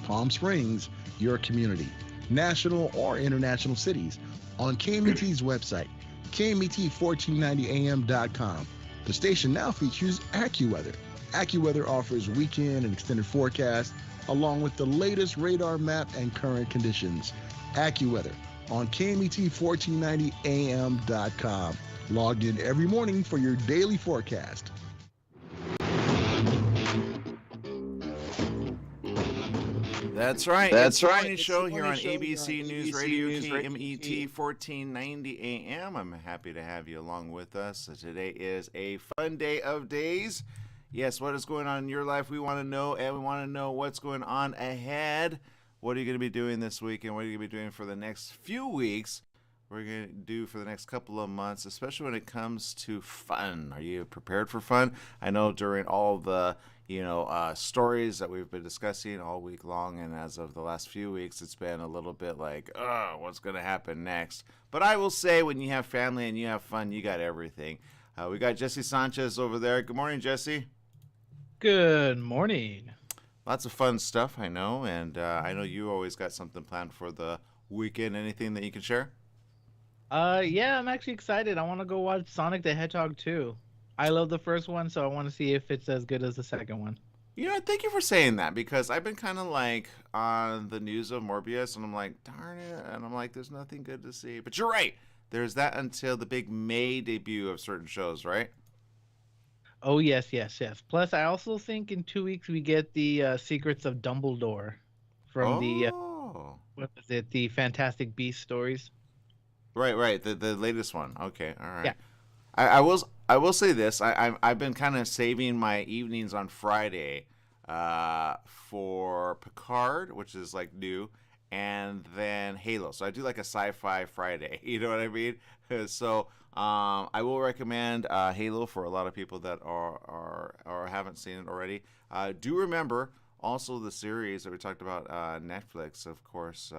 Palm Springs, your community, national or international cities, on KMET's website, KMET1490am.com. The station now features AccuWeather. AccuWeather offers weekend and extended forecasts along with the latest radar map and current conditions. AccuWeather on KMET1490am.com. Logged in every morning for your daily forecast. That's right. It's That's the right. morning It's show the here morning on show here on ABC News ABC Radio, News Radio. KMET 1490 AM. I'm happy to have you along with us. Today is a fun day of days. Yes, what is going on in your life? We want to know, and we want to know what's going on ahead. What are you going to be doing this week, and what are you going to be doing for the next few weeks? We're going to do for the next couple of months, especially when it comes to fun. Are you prepared for fun? I know during all the stories that we've been discussing all week long, and as of the last few weeks, it's been a little bit like, what's going to happen next? But I will say, when you have family and you have fun, you got everything. We got Jesse Sanchez over there. Good morning, Jesse. Good morning. Lots of fun stuff, I know, and I know you always got something planned for the weekend. Anything that you can share? Yeah, I'm actually excited. I want to go watch Sonic the Hedgehog 2. I love the first one, so I want to see if it's as good as the second one. Thank you for saying that, because I've been kind of like on the news of Morbius, and I'm like, darn it, and I'm like, there's nothing good to see. But you're right. There's that until the big May debut of certain shows, right? Oh, yes, yes, yes. Plus, I also think in 2 weeks we get the Secrets of Dumbledore from Oh. what is it, the Fantastic Beasts stories. Right. The latest one. Okay, all right. Yeah. I will say this. I've been kind of saving my evenings on Friday for Picard, which is like new, and then Halo. So I do like a sci-fi Friday. You know what I mean? So I will recommend Halo for a lot of people that are or haven't seen it already. Do remember also the series that we talked about, Netflix, of course.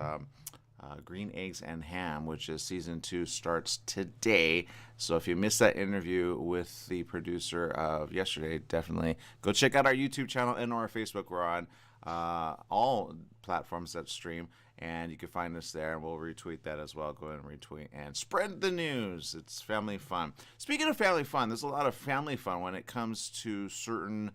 Green Eggs and Ham, which is season 2, starts today. So if you missed that interview with the producer of yesterday, definitely go check out our YouTube channel and our Facebook. We're on all platforms that stream, and you can find us there, and we'll retweet that as well. Go ahead and retweet and spread the news. It's family fun. Speaking of family fun, there's a lot of family fun when it comes to certain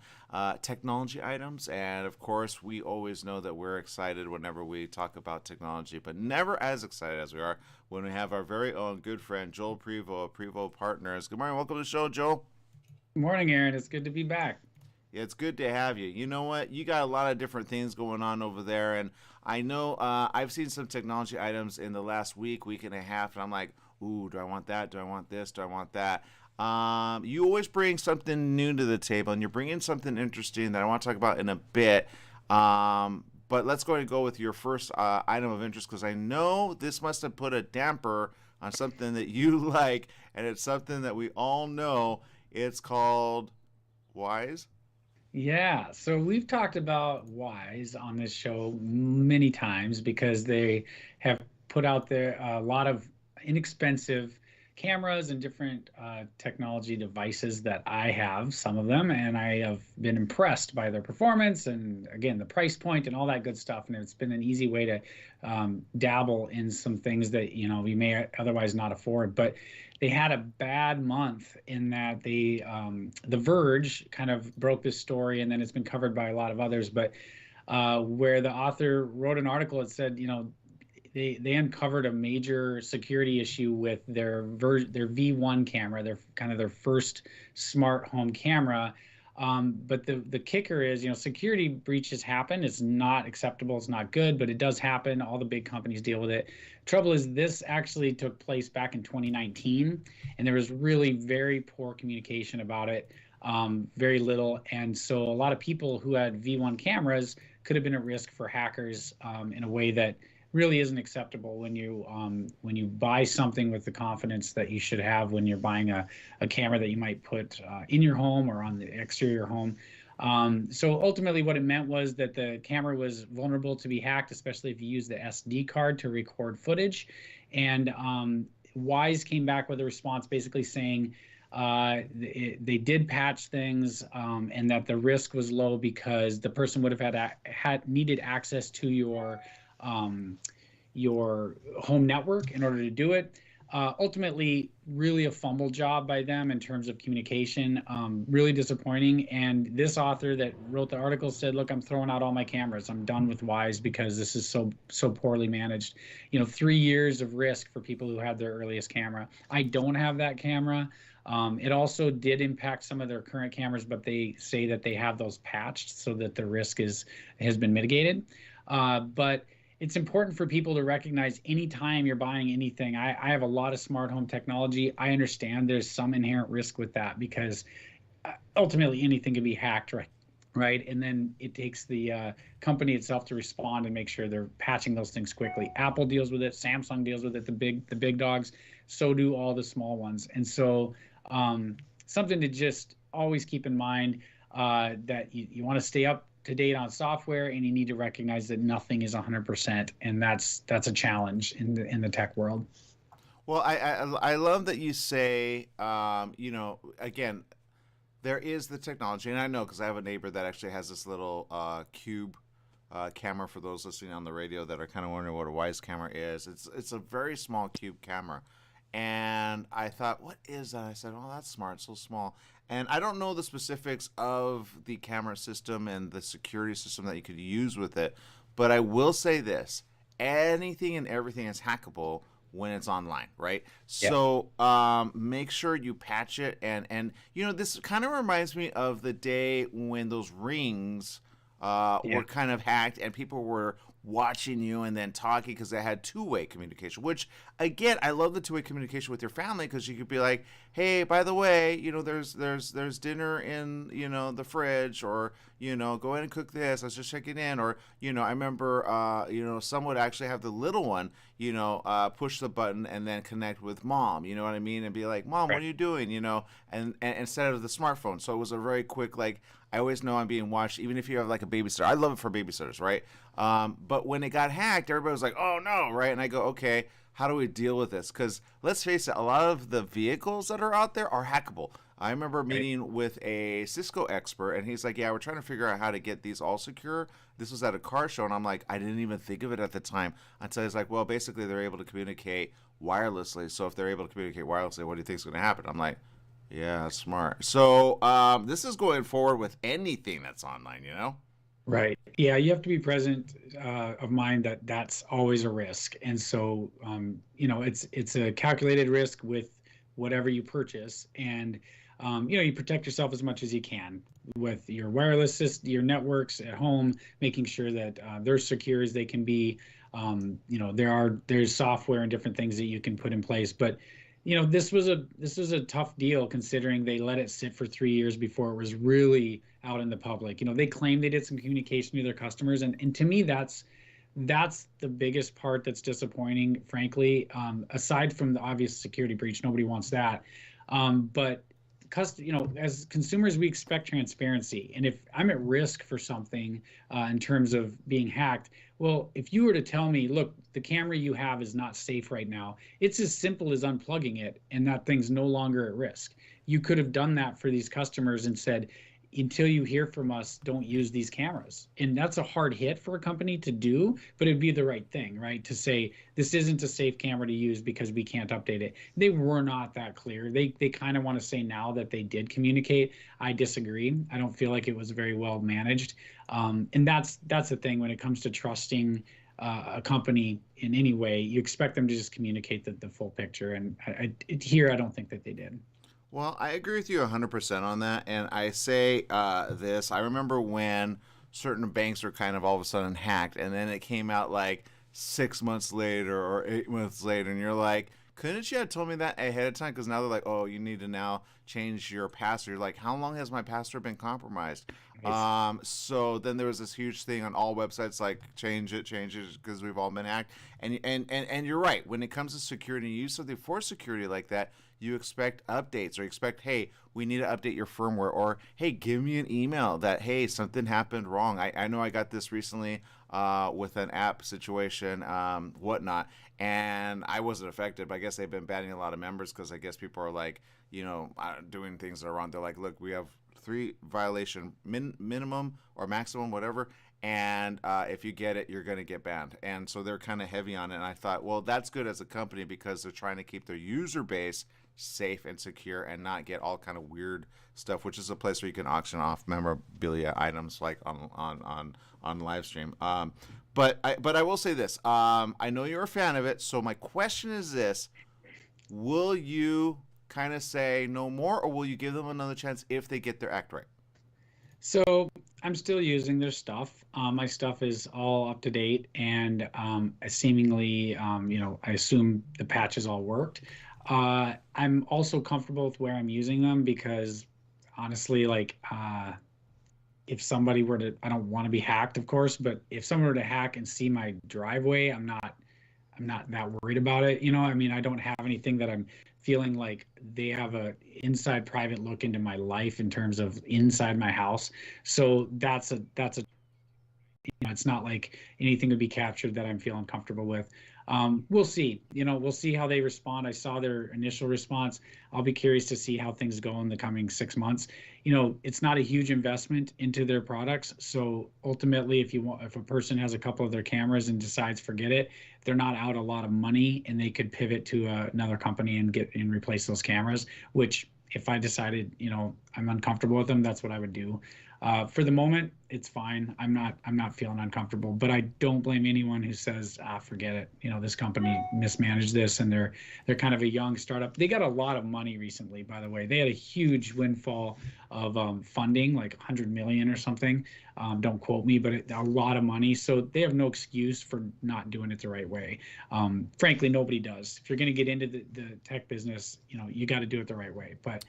technology items, and of course, we always know that we're excited whenever we talk about technology, but never as excited as we are when we have our very own good friend Joel Prevost of Prevost Partners. Good morning. Welcome to the show, Joel. Good morning, Aaron. It's good to be back. Yeah, it's good to have you. You know what? You got a lot of different things going on over there, and I know I've seen some technology items in the last week and a half, and I'm like, ooh, do I want that? Do I want this? Do I want that? You always bring something new to the table, and you're bringing something interesting that I want to talk about in a bit. But let's go ahead and go with your first item of interest, because I know this must have put a damper on something that you like, and it's something that we all know. It's called Wyze. Yeah, so we've talked about Wyze on this show many times because they have put out there a lot of inexpensive cameras and different technology devices that I have, some of them, and I have been impressed by their performance and, again, the price point and all that good stuff. And it's been an easy way to dabble in some things that, we may otherwise not afford. But they had a bad month in that The Verge kind of broke this story, and then it's been covered by a lot of others. But where the author wrote an article that said, they uncovered a major security issue with their V1 camera, their first smart home camera. But the kicker is, security breaches happen. It's not acceptable. It's not good, but it does happen. All the big companies deal with it. Trouble is, this actually took place back in 2019, and there was really very poor communication about it, very little. And so a lot of people who had V1 cameras could have been at risk for hackers in a way that really isn't acceptable when you buy something with the confidence that you should have when you're buying a camera that you might put in your home or on the exterior home. So ultimately what it meant was that the camera was vulnerable to be hacked, especially if you use the SD card to record footage. And Wyze came back with a response basically saying, they did patch things, and that the risk was low because the person would have had needed access to um, your home network in order to do it. Ultimately, really a fumble job by them in terms of communication. Really disappointing. And this author that wrote the article said, "Look, I'm throwing out all my cameras. I'm done with Wyze because this is so poorly managed." 3 years of risk for people who had their earliest camera. I don't have that camera. It also did impact some of their current cameras, but they say that they have those patched so that the risk has been mitigated. But it's important for people to recognize anytime you're buying anything. I have a lot of smart home technology. I understand there's some inherent risk with that because ultimately anything can be hacked, right? And then it takes the company itself to respond and make sure they're patching those things quickly. Apple deals with it, Samsung deals with it, the big dogs. So do all the small ones. And so something to just always keep in mind, that you want to stay up to date on software, and you need to recognize that nothing is 100%, and that's a challenge in the tech world. Well, I love that you say, again, there is the technology, and I know because I have a neighbor that actually has this little cube camera. For those listening on the radio that are kind of wondering what a Wyze camera is, it's a very small cube camera. And I thought, what is that? I said, oh, that's smart, so small. And I don't know the specifics of the camera system and the security system that you could use with it, but I will say this: anything and everything is hackable when it's online, right? Yeah. So make sure you patch it. And this kind of reminds me of the day when those rings were kind of hacked and people were watching you and then talking because they had two-way communication, which again, I love the two-way communication with your family because you could be like, hey, by the way, there's dinner in, the fridge, or, go in and cook this. I was just checking in. Or, I remember, some would actually have the little one, push the button and then connect with mom, you know what I mean? And be like, Mom, what are you doing? And instead of the smartphone. So it was a very quick, like, I always know I'm being watched, even if you have like a babysitter. I love it for babysitters, right? But when it got hacked, everybody was like, oh no, right? And I go, okay, how do we deal with this? Because let's face it, a lot of the vehicles that are out there are hackable. I remember meeting with a Cisco expert, and he's like, yeah, we're trying to figure out how to get these all secure. This was at a car show, and I'm like, I didn't even think of it at the time. Until he's like, well, basically they're able to communicate wirelessly. So if they're able to communicate wirelessly, what do you think is going to happen? I'm like, yeah, that's smart. So this is going forward with anything that's online, Right. Yeah, you have to be present of mind that that's always a risk. And so, it's a calculated risk with whatever you purchase. And, you protect yourself as much as you can with your wireless system, your networks at home, making sure that they're secure as they can be. There's software and different things that you can put in place. But this was a tough deal considering they let it sit for 3 years before it was really out in the public. They claimed they did some communication to their customers, and to me that's the biggest part that's disappointing, frankly. Aside from the obvious security breach, nobody wants that. But as consumers, we expect transparency. And if I'm at risk for something in terms of being hacked, well, if you were to tell me, look, the camera you have is not safe right now, it's as simple as unplugging it and that thing's no longer at risk. You could have done that for these customers and said, until you hear from us, don't use these cameras. And that's a hard hit for a company to do, but it'd be the right thing, right? To say, this isn't a safe camera to use because we can't update it. They were not that clear. They kind of want to say now that they did communicate. I disagree. I don't feel like it was very well managed. And that's the thing when it comes to trusting a company in any way. You expect them to just communicate the full picture. And I don't think that they did. Well, I agree with you 100% on that. And I say this. I remember when certain banks were kind of all of a sudden hacked, and then it came out like 6 months later or 8 months later, and you're like, couldn't you have told me that ahead of time? Because now they're like, oh, you need to now change your password. You're like, how long has my password been compromised? So then there was this huge thing on all websites, like change it, because we've all been hacked. And you're right. When it comes to security, you use something for security like that, you expect updates, or you expect, hey, we need to update your firmware, or hey, give me an email that, hey, something happened wrong. I know I got this recently with an app situation, whatnot, and I wasn't affected, but I guess they've been banning a lot of members because I guess people are like, doing things that are wrong. They're like, look, we have 3 violation minimum or maximum, whatever, and if you get it, you're going to get banned. And so they're kind of heavy on it. And I thought, well, that's good as a company because they're trying to keep their user base safe and secure and not get all kind of weird stuff, which is a place where you can auction off memorabilia items like on live stream. But I will say this. I know you're a fan of it, so my question is this: will you kind of say no more, or will you give them another chance if they get their act right? So I'm still using their stuff. My stuff is all up to date, and seemingly, I assume the patches all worked. I'm also comfortable with where I'm using them because, honestly, if somebody were to, I don't want to be hacked, of course, but if someone were to hack and see my driveway, I'm not that worried about it. I don't have anything that I'm feeling like they have a inside private look into my life in terms of inside my house. So that's a it's not like anything would be captured that I'm feeling comfortable with. We'll see. We'll see how they respond. I saw their initial response. I'll be curious to see how things go in the coming 6 months. It's not a huge investment into their products. So ultimately, if a person has a couple of their cameras and decides forget it, they're not out a lot of money, and they could pivot to another company and replace those cameras. Which, if I decided, I'm uncomfortable with them, that's what I would do. For the moment, it's fine. I'm not feeling uncomfortable, but I don't blame anyone who says, forget it. This company mismanaged this, and they're kind of a young startup. They got a lot of money recently, by the way. They had a huge windfall of funding, like 100 million or something. Don't quote me, but a lot of money. So they have no excuse for not doing it the right way. Frankly, nobody does. If you're going to get into the tech business, you got to do it the right way. But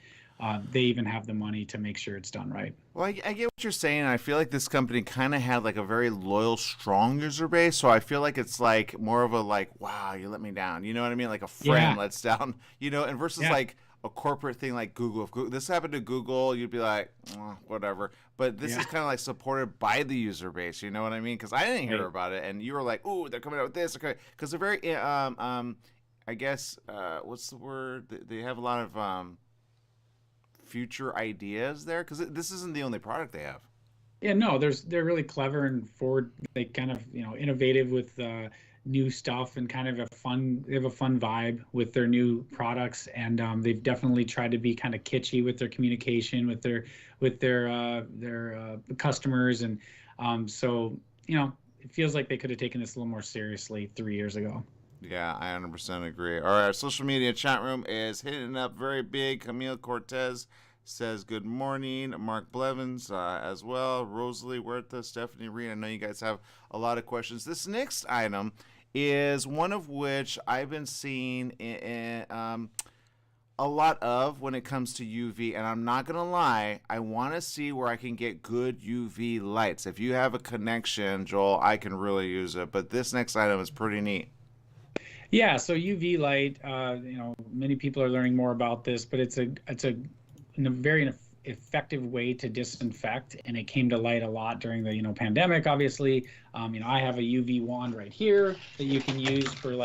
they even have the money to make sure it's done right. Well, I get what you're saying. I feel like this company kind of had like a very loyal, strong user base. So I feel like it's like more of a wow, you let me down. You know what I mean? Like a friend lets down, and versus like a corporate thing like Google. If this happened to Google, you'd be like, whatever. But this is kind of like supported by the user base. You know what I mean? Because I didn't hear about it. And you were like, ooh, they're coming out with this. Okay. Because they're very, I guess, what's the word? They have a lot of future ideas there, because this isn't the only product they have. Yeah, no, they're really clever and forward. They kind of innovative with new stuff, and kind of they have a fun vibe with their new products, and they've definitely tried to be kind of kitschy with their communication with their customers, and so it feels like they could have taken this a little more seriously 3 years ago. Yeah, I 100% agree. All right, our social media chat room is hitting up very big. Camille Cortez says good morning. Mark Blevins as well. Rosalie Huerta, Stephanie Reed. I know you guys have a lot of questions. This next item is one of which I've been seeing a lot of when it comes to UV, and I'm not gonna lie, I want to see where I can get good UV lights. If you have a connection, Joel, I can really use it. But this next item is pretty neat. Yeah, so UV light, many people are learning more about this, but it's a very effective way to disinfect, and it came to light a lot during the pandemic. Obviously, I have a UV wand right here that you can use for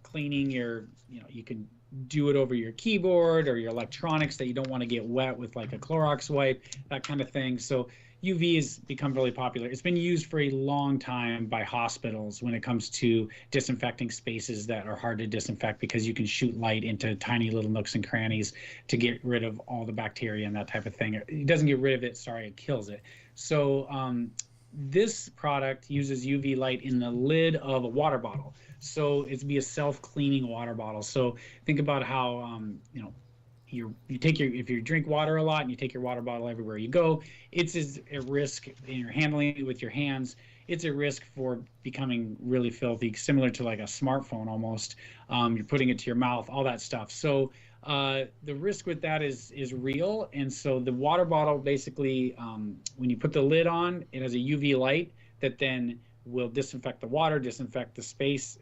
cleaning your, you can do it over your keyboard or your electronics that you don't want to get wet with like a Clorox wipe, that kind of thing. So UV has become really popular. It's been used for a long time by hospitals when it comes to disinfecting spaces that are hard to disinfect, because you can shoot light into tiny little nooks and crannies to get rid of all the bacteria and that type of thing. It doesn't get rid of it, sorry, it kills it. So this product uses UV light in the lid of a water bottle. So it's be a self-cleaning water bottle. So think about how, if you drink water a lot and you take your water bottle everywhere you go, it's a risk, and you're handling it with your hands, it's a risk for becoming really filthy, similar to like a smartphone almost. You're putting it to your mouth, all that stuff. So the risk with that is real. And so the water bottle basically, when you put the lid on, it has a UV light that then will disinfect the water, disinfect the space,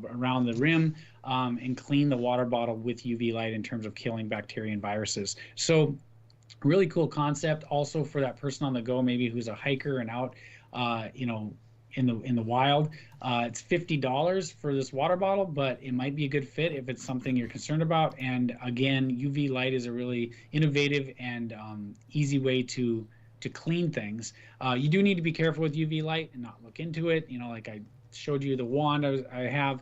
around the rim, and clean the water bottle with UV light in terms of killing bacteria and viruses. So really cool concept also for that person on the go, maybe who's a hiker and out, in the wild. It's $50 for this water bottle, but it might be a good fit if it's something you're concerned about. And again, UV light is a really innovative and easy way to clean things. You do need to be careful with UV light and not look into it. Like I showed you the wand I have.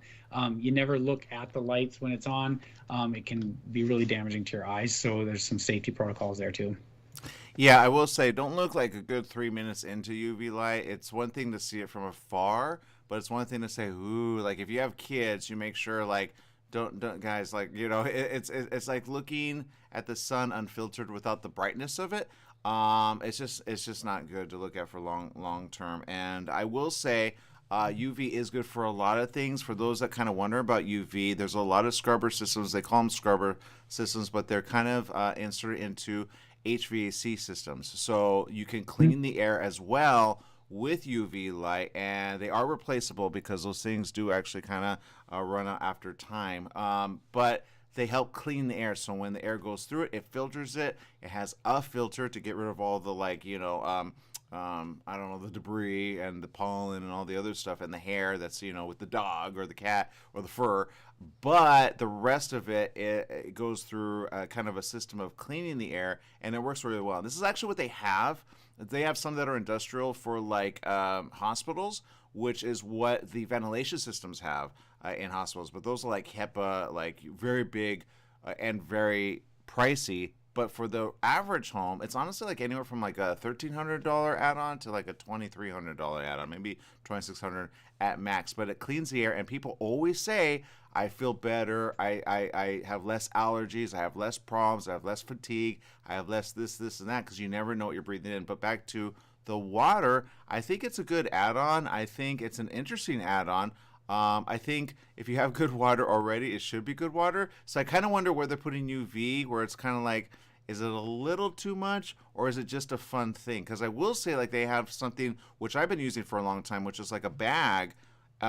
You never look at the lights when it's on. It can be really damaging to your eyes. So there's some safety protocols there too. Yeah, I will say, don't look like a good 3 minutes into UV light. It's one thing to see it from afar, but it's one thing to say, ooh, like if you have kids, you make sure like, don't guys, like, it's like looking at the sun unfiltered without the brightness of it. It's just not good to look at for long term. And I will say, UV is good for a lot of things. For those that kind of wonder about UV, there's a lot of scrubber systems. They call them scrubber systems, but they're kind of inserted into HVAC systems. So you can clean the air as well with UV light, and they are replaceable because those things do actually kind of run out after time. But they help clean the air. So when the air goes through it, it filters it. It has a filter to get rid of all the I don't know, the debris and the pollen and all the other stuff and the hair that's, with the dog or the cat or the fur. But the rest of it goes through kind of a system of cleaning the air, and it works really well. This is actually what they have. They have some that are industrial for like hospitals, which is what the ventilation systems have in hospitals. But those are like HEPA, like very big and very pricey. But for the average home, it's honestly like anywhere from like a $1,300 add-on to like a $2,300 add-on, maybe $2,600 at max. But it cleans the air, and people always say, I feel better, I have less allergies, I have less problems, I have less fatigue, I have less this, and that, because you never know what you're breathing in. But back to the water, I think it's a good add-on. I think it's an interesting add-on. I think if you have good water already, it should be good water. So I kind of wonder where they're putting UV, where it's kind of like, is it a little too much, or is it just a fun thing? Because I will say, like, they have something which I've been using for a long time, which is like a bag. But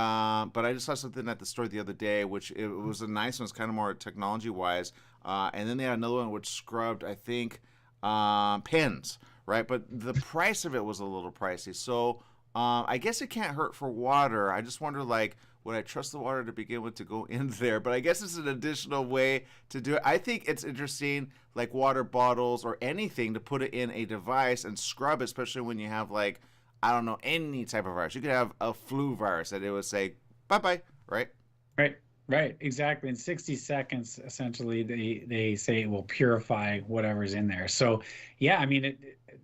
I just saw something at the store the other day, which it was a nice one. It's kind of more technology-wise. And then they had another one which scrubbed, I think, pens, right? But the price of it was a little pricey. So I guess it can't hurt for water. I just wonder, like, would I trust the water to begin with to go in there? But I guess it's an additional way to do it. I think it's interesting, like water bottles or anything, to put it in a device and scrub it, especially when you have, like, I don't know, any type of virus. You could have a flu virus that it would say, bye-bye, right? Right, exactly. In 60 seconds, essentially, they say it will purify whatever's in there. So, yeah, I mean,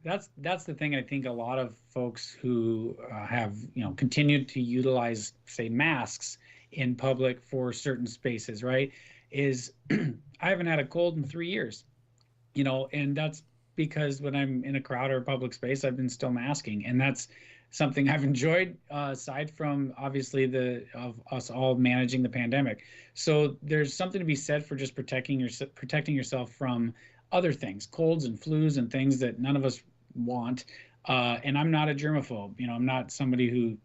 that's the thing. I think a lot of folks who have continued to utilize, say, masks in public for certain spaces, right, is I haven't had a cold in 3 years, and that's because when I'm in a crowd or a public space, I've been still masking, and that's something I've enjoyed, aside from obviously of us all managing the pandemic. So there's something to be said for just protecting yourself from other things, colds and flus and things that none of us want. And I'm not a germaphobe. I'm not somebody who,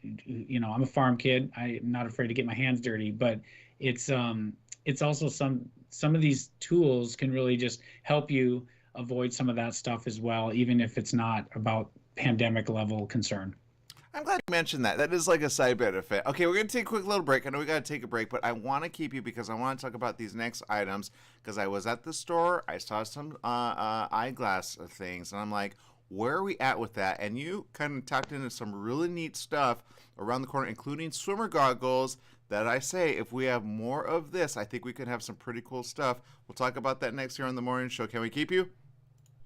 I'm a farm kid. I'm not afraid to get my hands dirty, but it's also some of these tools can really just help you avoid some of that stuff as well, even if it's not about pandemic level concern. I'm glad you mentioned that. That is like a side benefit. Okay, we're going to take a quick little break. I know we got to take a break, but I want to keep you because I want to talk about these next items, because I was at the store. I saw some eyeglass things, and I'm like, where are we at with that? And you kind of talked into some really neat stuff around the corner, including swimmer goggles, that I say, if we have more of this, I think we could have some pretty cool stuff. We'll talk about that next here on The Morning Show. Can we keep you?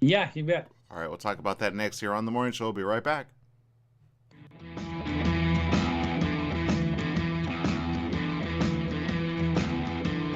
Yeah, you bet. All right, we'll talk about that next here on The Morning Show. We'll be right back.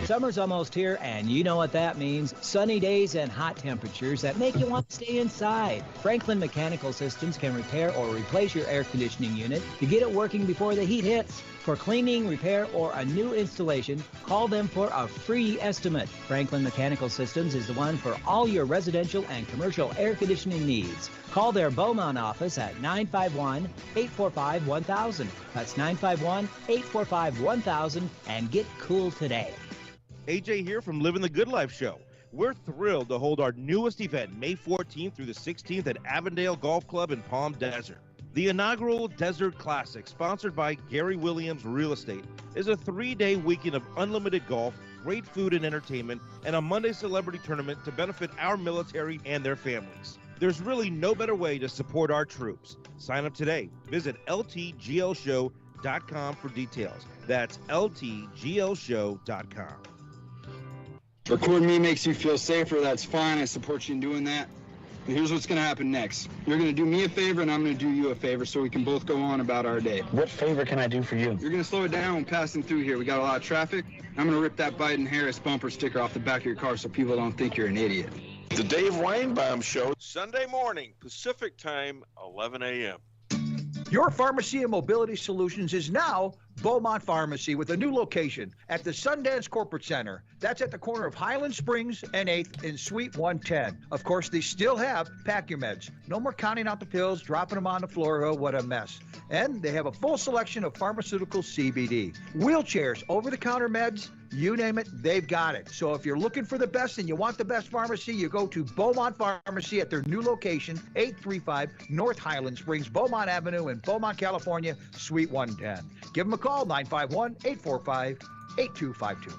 Summer's almost here, and you know what that means. Sunny days and hot temperatures that make you want to stay inside. Franklin Mechanical Systems can repair or replace your air conditioning unit to get it working before the heat hits. For cleaning, repair, or a new installation, call them for a free estimate. Franklin Mechanical Systems is the one for all your residential and commercial air conditioning needs. Call their Beaumont office at 951-845-1000. That's 951-845-1000 and get cool today. AJ here from Living the Good Life Show. We're thrilled to hold our newest event May 14th through the 16th at Avondale Golf Club in Palm Desert. The inaugural Desert Classic, sponsored by Gary Williams Real Estate, is a 3-day weekend of unlimited golf, great food and entertainment, and a Monday celebrity tournament to benefit our military and their families. There's really no better way to support our troops. Sign up today. Visit ltglshow.com for details. That's ltglshow.com. Recording me makes you feel safer. That's fine. I support you in doing that. But here's what's going to happen next. You're going to do me a favor, and I'm going to do you a favor so we can both go on about our day. What favor can I do for you? You're going to slow it down when passing through here. We got a lot of traffic. I'm going to rip that Biden-Harris bumper sticker off the back of your car so people don't think you're an idiot. The Dave Weinbaum Show, Sunday morning, Pacific Time, 11 a.m. Your pharmacy and mobility solutions is now Beaumont Pharmacy with a new location at the Sundance Corporate Center. That's at the corner of Highland Springs and 8th in Suite 110. Of course, they still have Pack-Your-Meds. No more counting out the pills, dropping them on the floor. Oh, what a mess. And they have a full selection of pharmaceutical CBD. Wheelchairs, over-the-counter meds, you name it, they've got it. So if you're looking for the best and you want the best pharmacy, you go to Beaumont Pharmacy at their new location, 835 North Highland Springs, Beaumont Avenue in Beaumont, California, Suite 110. Give them a call, 951-845-8252.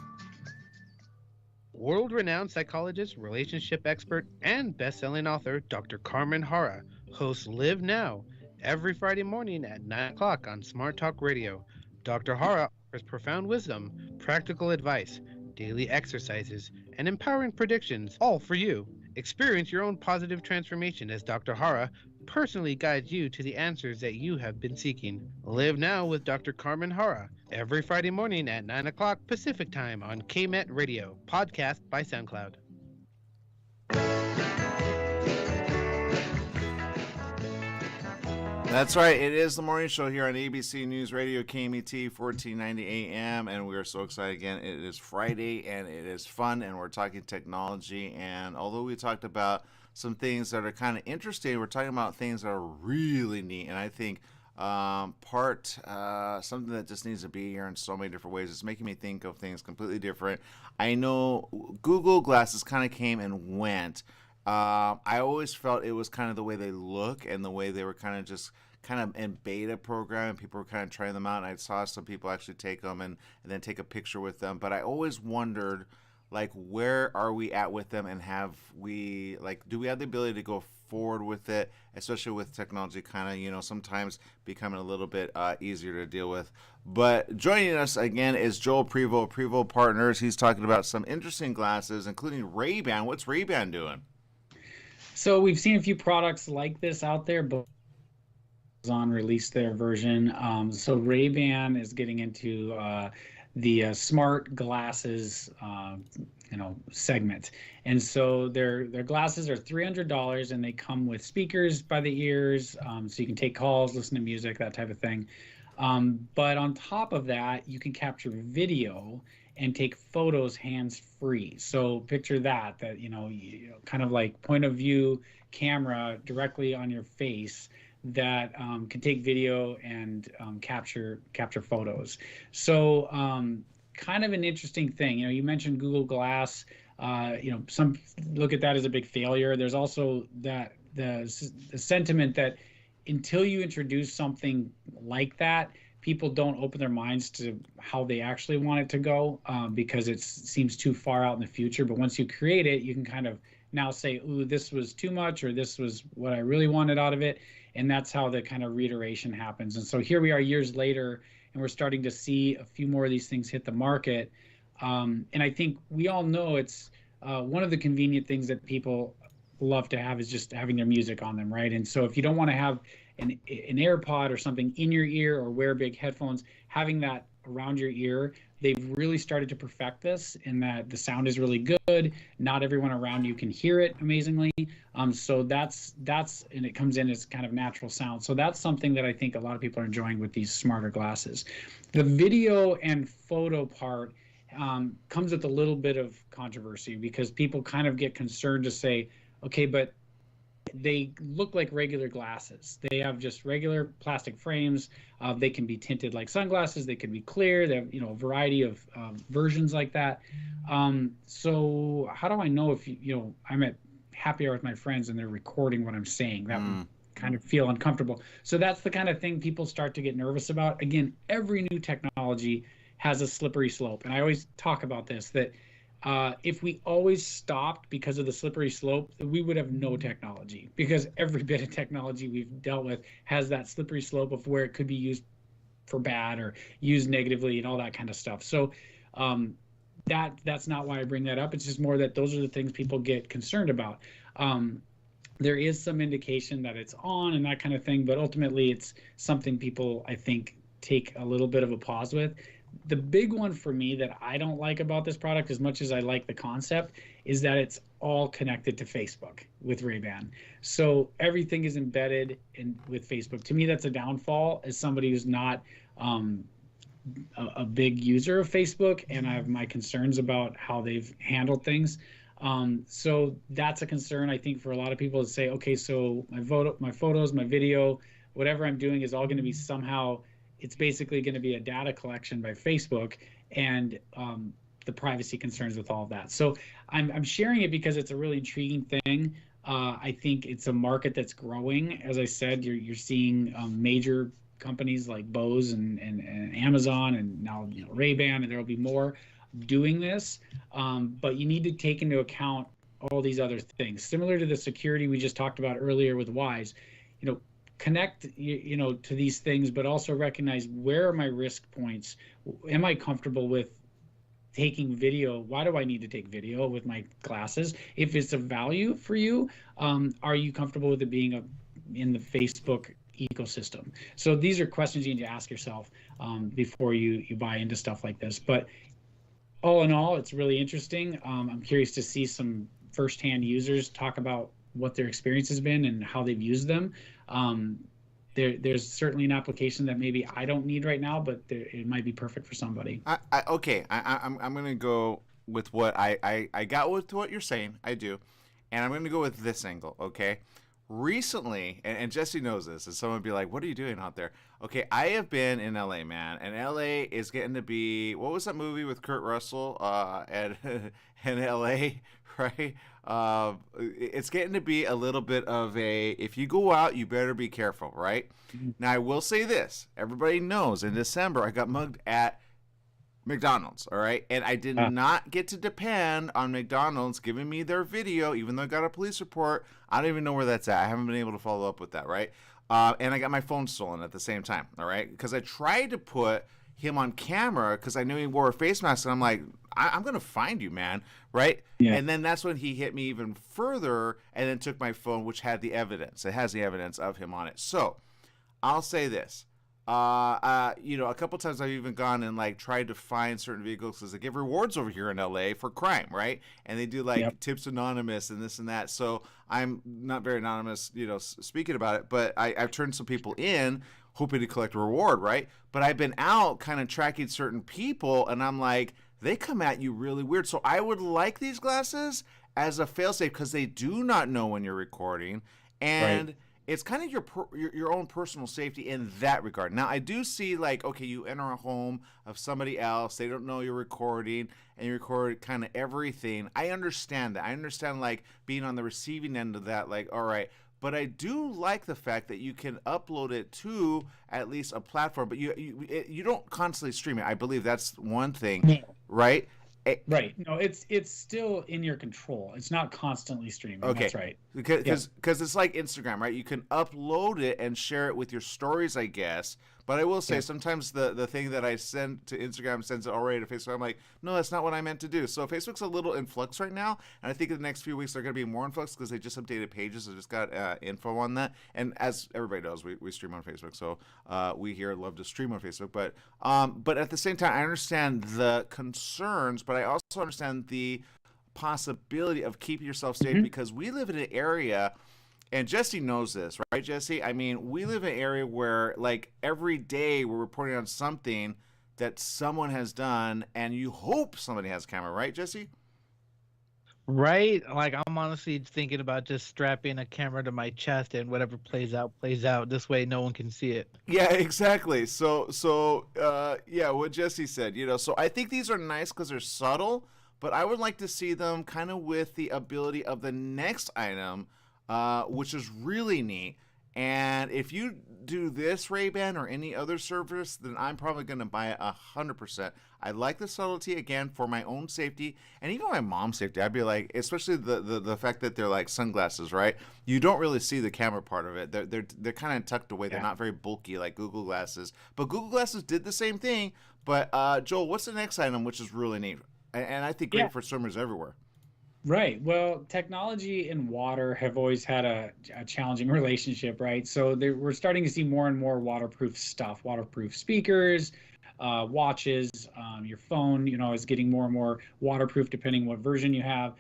World-renowned psychologist, relationship expert, and best-selling author Dr. Carmen Hara hosts Live Now every Friday morning at 9 o'clock on Smart Talk Radio. Dr. Hara offers profound wisdom, practical advice, daily exercises, and empowering predictions, all for you. Experience your own positive transformation as Dr. Hara personally guides you to the answers that you have been seeking. Live Now with Dr. Carmen Hara every Friday morning at 9 o'clock Pacific Time on KMET Radio, podcast by SoundCloud. That's right. It is the morning show here on ABC News Radio, KMET, 1490 AM, and we are so excited again. It is Friday, and it is fun, and we're talking technology, and although we talked about some things that are kind of interesting, we're talking about things that are really neat, and I think something that just needs to be here in so many different ways. It's making me think of things completely different. I know Google Glasses kind of came and went. I always felt it was kind of the way they look and the way they were kind of just kind of in beta program, and people were kind of trying them out, and I saw some people actually take them and then take a picture with them, but I always wondered, like, where are we at with them, and do we have the ability to go forward with it, especially with technology kind of, sometimes becoming a little bit easier to deal with. But joining us again is Joel Prevost, Prevost Partners. He's talking about some interesting glasses, including Ray-Ban. What's Ray-Ban doing? So we've seen a few products like this out there, but Amazon released their version. So Ray-Ban is getting into the smart glasses, segment, and so their glasses are $300, and they come with speakers by the ears, so you can take calls, listen to music, that type of thing. But on top of that, you can capture video and take photos hands-free. So picture that kind of like point of view camera directly on your face that can take video and capture photos. So kind of an interesting thing. You mentioned Google Glass. Some look at that as a big failure. There's also the sentiment that until you introduce something like that, people don't open their minds to how they actually want it to go because it seems too far out in the future. But once you create it, you can kind of now say, ooh, this was too much, or this was what I really wanted out of it. And that's how the kind of reiteration happens. And so here we are years later, and we're starting to see a few more of these things hit the market. And I think we all know it's one of the convenient things that people love to have is just having their music on them, right? And so if you don't want to have an AirPod or something in your ear, or wear big headphones, having that around your ear. They've really started to perfect this in that the sound is really good. Not everyone around you can hear it amazingly. So that's and it comes in as kind of natural sound. So that's something that I think a lot of people are enjoying with these smarter glasses. The video and photo part comes with a little bit of controversy, because people kind of get concerned to say, okay, but they look like regular glasses. They have just regular plastic frames. They can be tinted like sunglasses. They can be clear. They have, a variety of versions like that. So how do I know if I'm at happy hour with my friends and they're recording what I'm saying? That would kind of feel uncomfortable. So that's the kind of thing people start to get nervous about. Again, every new technology has a slippery slope, and I always talk about this, that if we always stopped because of the slippery slope, we would have no technology, because every bit of technology we've dealt with has that slippery slope of where it could be used for bad or used negatively and all that kind of stuff. So that's not why I bring that up. It's just more that those are the things people get concerned about. There is some indication that it's on and that kind of thing, but ultimately it's something people, I think, take a little bit of a pause with. The big one for me that I don't like about this product, as much as I like the concept, is that it's all connected to Facebook with Ray-Ban. So everything is embedded with Facebook. To me, that's a downfall as somebody who's not a big user of Facebook, and I have my concerns about how they've handled things. So that's a concern, I think, for a lot of people to say, okay, so my photos, my video, whatever I'm doing is all going to be somehow, it's basically going to be a data collection by Facebook, and the privacy concerns with all of that. So I'm sharing it because it's a really intriguing thing. I think it's a market that's growing. As I said, you're seeing major companies like Bose and Amazon, and now Ray-Ban, and there will be more doing this. But you need to take into account all these other things, similar to the security we just talked about earlier with Wyze. Connect to these things, but also recognize, where are my risk points? Am I comfortable with taking video? Why do I need to take video with my glasses? If it's of value for you, are you comfortable with it being in the Facebook ecosystem? So these are questions you need to ask yourself before you buy into stuff like this. But all in all, it's really interesting. I'm curious to see some firsthand users talk about what their experience has been and how they've used them. There's certainly an application that maybe I don't need right now, but it might be perfect for somebody. I'm gonna go with what I got with what you're saying. I do, and I'm gonna go with this angle. Okay, recently, and Jesse knows this, and someone would be like, "What are you doing out there?" Okay, I have been in LA, man, and LA is getting to be, what was that movie with Kurt Russell and LA, right? It's getting to be a little bit of a, if you go out, you better be careful, right? Mm-hmm. Now, I will say this. Everybody knows in December, I got mugged at McDonald's, all right? And I did not get to depend on McDonald's giving me their video, even though I got a police report. I don't even know where that's at. I haven't been able to follow up with that, right? And I got my phone stolen at the same time, all right? Because I tried to put him on camera because I knew he wore a face mask, and I'm like, I'm going to find you, man, right? Yeah. And then that's when he hit me even further and then took my phone, which had the evidence. It has the evidence of him on it. So I'll say this. A couple times I've even gone and like tried to find certain vehicles because they give rewards over here in LA for crime, right? And they do like Tips Anonymous and this and that. So I'm not very anonymous, speaking about it, but I've turned some people in hoping to collect a reward, right? But I've been out kind of tracking certain people, and I'm like, they come at you really weird. So I would like these glasses as a failsafe because they do not know when you're recording, and it's kind of your own personal safety in that regard. Now, I do see, like, okay, you enter a home of somebody else, they don't know you're recording, and you record kind of everything. I understand that. I understand, like, being on the receiving end of that, like, all right. But I do like the fact that you can upload it to at least a platform, but you don't constantly stream it. I believe that's one thing, right? Right. No, it's still in your control. It's not constantly streaming. Okay. That's right. Because it's like Instagram, right? You can upload it and share it with your stories, I guess, But I will say sometimes the thing that I send to Instagram sends it already to Facebook. I'm like, no, that's not what I meant to do. So Facebook's a little in flux right now, and I think in the next few weeks they're going to be more in flux because they just updated Pages. I just got info on that. And as everybody knows, we stream on Facebook, so we here love to stream on Facebook. But at the same time, I understand the concerns, but I also understand the possibility of keeping yourself safe because we live in an area. And Jesse knows this, right, Jesse? I mean, we live in an area where, like, every day we're reporting on something that someone has done, and you hope somebody has a camera, right, Jesse? Right? Like, I'm honestly thinking about just strapping a camera to my chest, and whatever plays out. This way no one can see it. Yeah, exactly. So yeah, what Jesse said, you know. So I think these are nice because they're subtle, but I would like to see them kind of with the ability of the next item, which is really neat. And if you do this Ray-Ban or any other service, then I'm probably going to buy it 100%. I like the subtlety, again, for my own safety and even my mom's safety. I'd be like, especially the fact that they're like sunglasses, right? You don't really see the camera part of it. They're kind of tucked away. They're not very bulky like Google Glasses. But Google Glasses did the same thing. But Joel, what's the next item, which is really neat? And I think great for swimmers everywhere. Right. Well, technology and water have always had a challenging relationship, right? So we're starting to see more and more waterproof stuff, waterproof speakers, watches, your phone, you know, is getting more and more waterproof depending what version you have.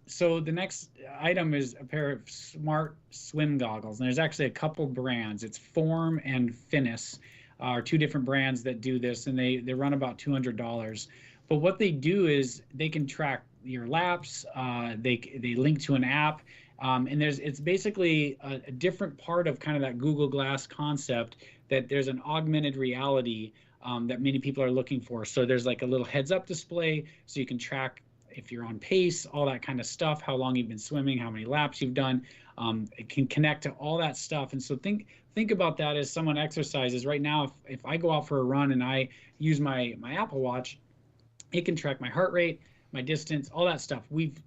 So the next item is a pair of smart swim goggles. And there's actually a couple brands. It's Form and Finis are two different brands that do this, and they run about $200. But what they do is they can track your laps. They link to an app, and it's basically a different part of kind of that Google Glass concept, that there's an augmented reality that many people are looking for. So there's like a little heads-up display, so you can track if you're on pace, all that kind of stuff, how long you've been swimming, how many laps you've done. It can connect to all that stuff. And so think about that as someone exercises. Right now, if I go out for a run and I use my Apple Watch, it can track my heart rate, my distance, all that stuff. We've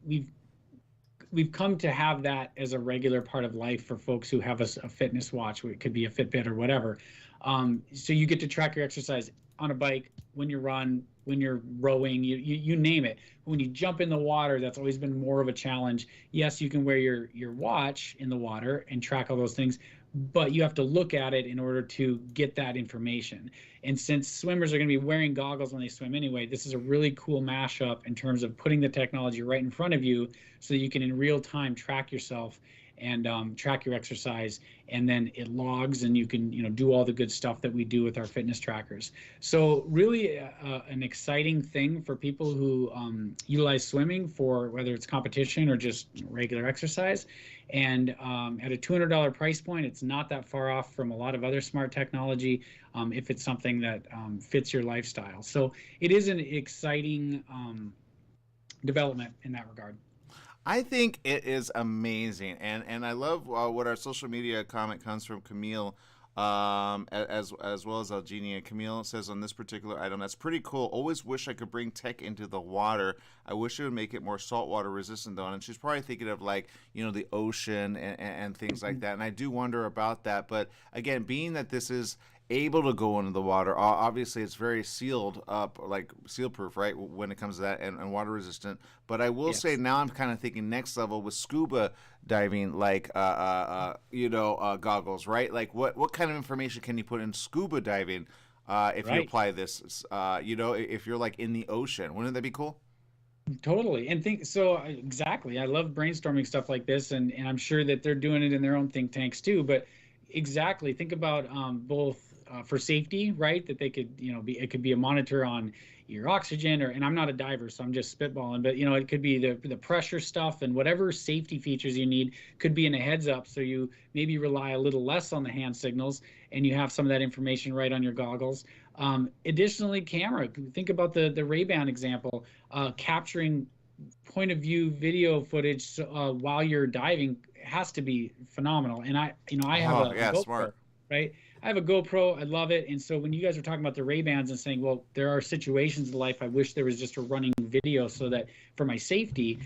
come to have that as a regular part of life for folks who have a fitness watch. It could be a Fitbit or whatever. So you get to track your exercise on a bike, when you run, when you're rowing, you name it. When you jump in the water, that's always been more of a challenge. Yes, you can wear your watch in the water and track all those things, but you have to look at it in order to get that information. And since swimmers are going to be wearing goggles when they swim anyway, this is a really cool mashup in terms of putting the technology right in front of you so that you can in real time track yourself and track your exercise, and then it logs, and you can do all the good stuff that we do with our fitness trackers. So really an exciting thing for people who utilize swimming for whether it's competition or just regular exercise. And at a $200 price point, it's not that far off from a lot of other smart technology if it's something that fits your lifestyle. So it is an exciting development in that regard. I think it is amazing, and I love what our social media comment comes from Camille, as well as Algenia. Camille says on this particular item, that's pretty cool. Always wish I could bring tech into the water. I wish it would make it more saltwater resistant though. And she's probably thinking of like the ocean and things like that. And I do wonder about that. But again, being that this is able to go into the water, obviously it's very sealed up, like seal proof, right, when it comes to that, and water resistant. But I will say now I'm kind of thinking next level with scuba diving, like goggles, right? Like what kind of information can you put in scuba diving if you apply this, if you're like in the ocean? Wouldn't that be cool? Totally. And exactly. I love brainstorming stuff like this, and I'm sure that they're doing it in their own think tanks too. But exactly, think about both for safety, right? That they could, it could be a monitor on your oxygen, and I'm not a diver, so I'm just spitballing, but it could be the pressure stuff, and whatever safety features you need could be in a heads up, so you maybe rely a little less on the hand signals and you have some of that information right on your goggles. Additionally, camera. Think about the Ray-Ban example, capturing point of view video footage while you're diving has to be phenomenal. And I have a GoPro, smart. Right? I have a GoPro. I love it. And so when you guys are talking about the Ray-Bans and saying, well, there are situations in life I wish there was just a running video so that for my safety,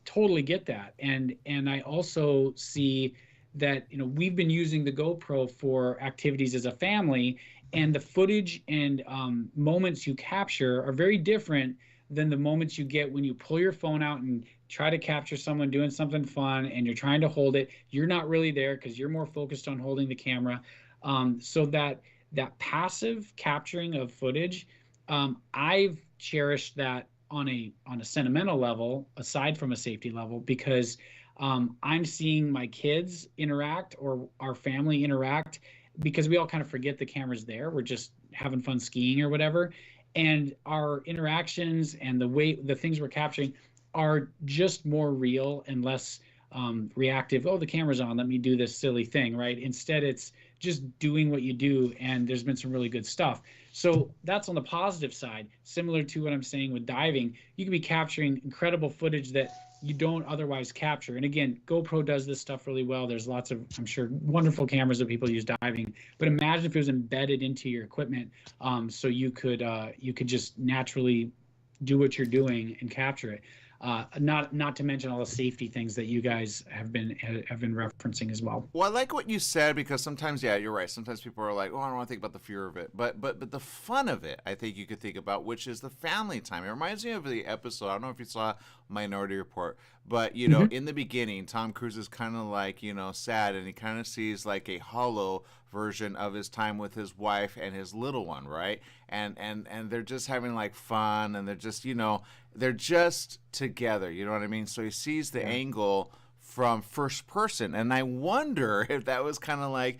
totally get that. And I also see that, we've been using the GoPro for activities as a family, and the footage and moments you capture are very different than the moments you get when you pull your phone out and try to capture someone doing something fun and you're trying to hold it. You're not really there because you're more focused on holding the camera. So that passive capturing of footage, I've cherished that on a sentimental level, aside from a safety level, because I'm seeing my kids interact or our family interact, because we all kind of forget the camera's there. We're just having fun skiing or whatever. And our interactions and the things we're capturing are just more real and less reactive. Oh, the camera's on, let me do this silly thing, right? Instead, it's just doing what you do, and there's been some really good stuff. So that's on the positive side. Similar to what I'm saying with diving, you can be capturing incredible footage that you don't otherwise capture. And again, GoPro does this stuff really well. There's lots of, I'm sure, wonderful cameras that people use diving. But imagine if it was embedded into your equipment, so you could just naturally do what you're doing and capture it. Not to mention all the safety things that you guys have been referencing as well. Well, I like what you said, because sometimes, yeah, you're right. Sometimes people are like, oh, I don't want to think about the fear of it. But the fun of it, I think you could think about, which is the family time. It reminds me of the episode. I don't know if you saw Minority Report, but, in the beginning, Tom Cruise is kind of like, sad, and he kind of sees like a hollow version of his time with his wife and his little one, right? And they're just having like fun, and they're just, they're just together, you know what I mean? So he sees the angle from first person, and I wonder if that was kind of like,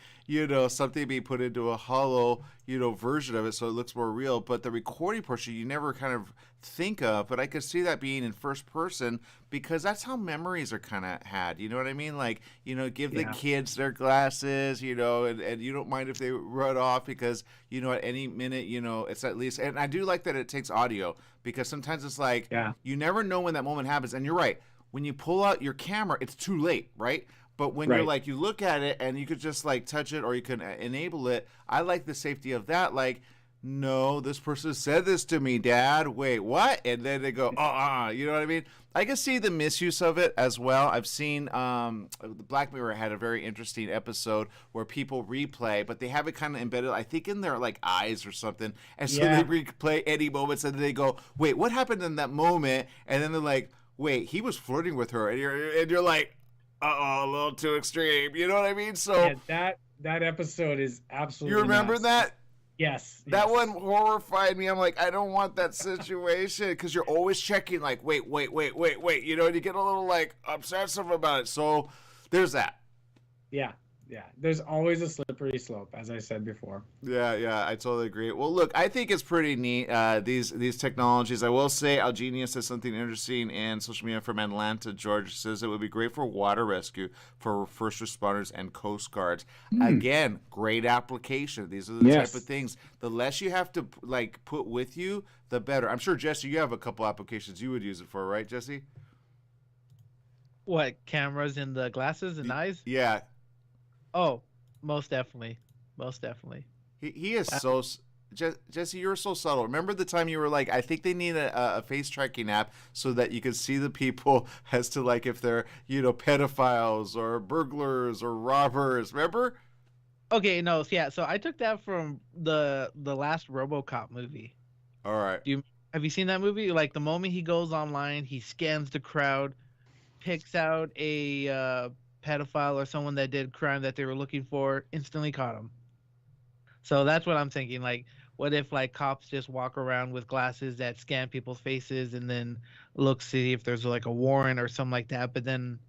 something being put into a hollow, version of it, so it looks more real. But the recording portion you never kind of think of, but I could see that being in first person, because that's how memories are kind of had, you know what I mean? Like, give the kids their glasses, and you don't mind if they run off, because at any minute, it's at least. And I do like that it takes audio, because sometimes it's like, you never know when that moment happens. And you're right, when you pull out your camera, it's too late, right? But when you're like, you look at it and you could just like touch it, or you can enable it. I like the safety of that. Like, no, this person said this to me, Dad. Wait, what? And then they go, you know what I mean? I can see the misuse of it as well. I've seen Black Mirror had a very interesting episode where people replay, but they have it kind of embedded, I think, in their like eyes or something. And so they replay any moments, and then they go, wait, what happened in that moment? And then they're like, wait, he was flirting with her, and you're like, a little too extreme. You know what I mean? So that episode is absolutely. You remember nuts. that? Yes. That one horrified me. I'm like, I don't want that situation, because you're always checking, like, wait, and you get a little like obsessive about it. So there's that. Yeah. There's always a slippery slope, as I said before. Yeah, I totally agree. Well, look, I think it's pretty neat, these technologies. I will say, Algenia says something interesting in social media from Atlanta, Georgia. Says it would be great for water rescue for first responders and Coast Guards. Again, great application. These are the type of things. The less you have to like put with you, the better. I'm sure, Jesse, you have a couple applications you would use it for, right, Jesse? What, cameras in the glasses and eyes? Yeah. Oh, most definitely. He is so Jesse, you're so subtle. Remember the time you were like, I think they need a face tracking app so that you can see the people as to like if they're pedophiles or burglars or robbers. Remember? Okay, no, yeah. So I took that from the last RoboCop movie. All right. Have you seen that movie? Like the moment he goes online, he scans the crowd, picks out a pedophile or someone that did crime that they were looking for, instantly caught him. So that's what I'm thinking. Like, what if like cops just walk around with glasses that scan people's faces and then look, see if there's like a warrant or something like that? But then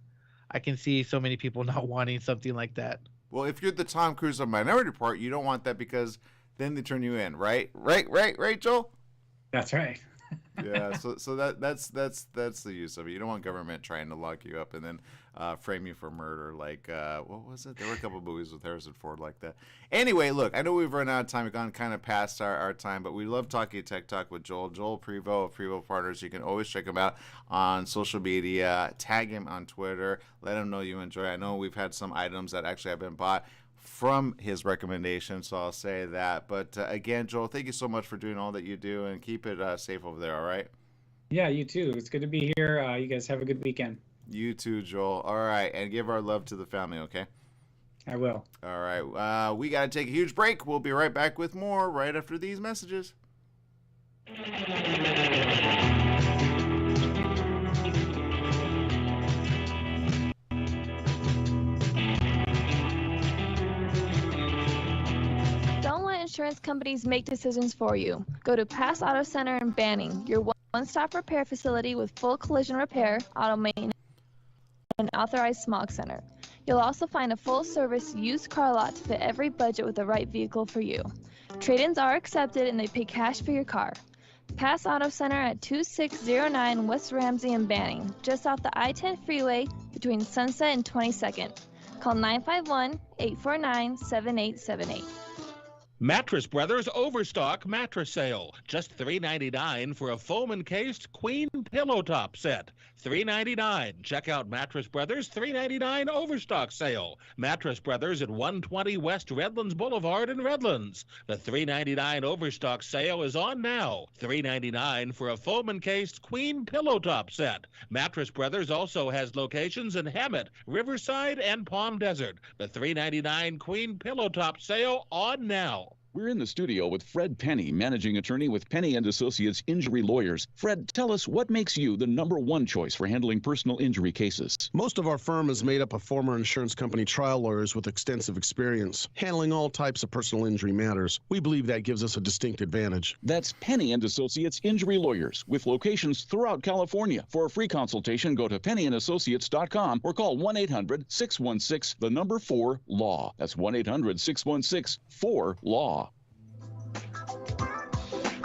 I can see so many people not wanting something like that. Well, if you're the Tom Cruise of Minority Report, you don't want that, because then they turn you in, right? Right, Joel? That's right. Yeah, so that's the use of it. You don't want government trying to lock you up and then frame you for murder. Like what was it? There were a couple of movies with Harrison Ford like that. Anyway, look, I know we've run out of time. We've gone kind of past our time, but we love talking Tech Talk with Joel Prevost of Prevost Partners. You can always check him out on social media. Tag him on Twitter. Let him know you enjoy it. I know we've had some items that actually have been bought from his recommendation, so I'll say that. But again, Joel, thank you so much for doing all that you do, and keep it safe over there, all right? Yeah, you too. It's good to be here. You guys have a good weekend. You too, Joel. All right, and give our love to the family, okay? I will. All right. We got to take a huge break. We'll be right back with more right after these messages. Don't let insurance companies make decisions for you. Go to Pass Auto Center in Banning, your one-stop repair facility with full collision repair, auto maintenance, and authorized smog center. You'll also find a full-service used car lot to fit every budget with the right vehicle for you. Trade-ins are accepted and they pay cash for your car. Pass Auto Center at 2609 West Ramsey in Banning, just off the I-10 freeway between Sunset and 22nd. Call 951-849-7878. Mattress Brothers Overstock Mattress Sale. Just $3.99 for a foam-encased queen pillow top set. $3.99. Check out Mattress Brothers $3.99 Overstock Sale. Mattress Brothers at 120 West Redlands Boulevard in Redlands. The $3.99 Overstock Sale is on now. $3.99 for a foam-encased queen pillow top set. Mattress Brothers also has locations in Hemet, Riverside, and Palm Desert. The $3.99 queen pillow top sale on now. We're in the studio with Fred Penny, managing attorney with Penny and Associates Injury Lawyers. Fred, tell us what makes you the #1 choice for handling personal injury cases. Most of our firm is made up of former insurance company trial lawyers with extensive experience handling all types of personal injury matters. We believe that gives us a distinct advantage. That's Penny and Associates Injury Lawyers with locations throughout California. For a free consultation, go to pennyandassociates.com or call 1-800-616-4-LAW. That's 1-800-616-4-LAW.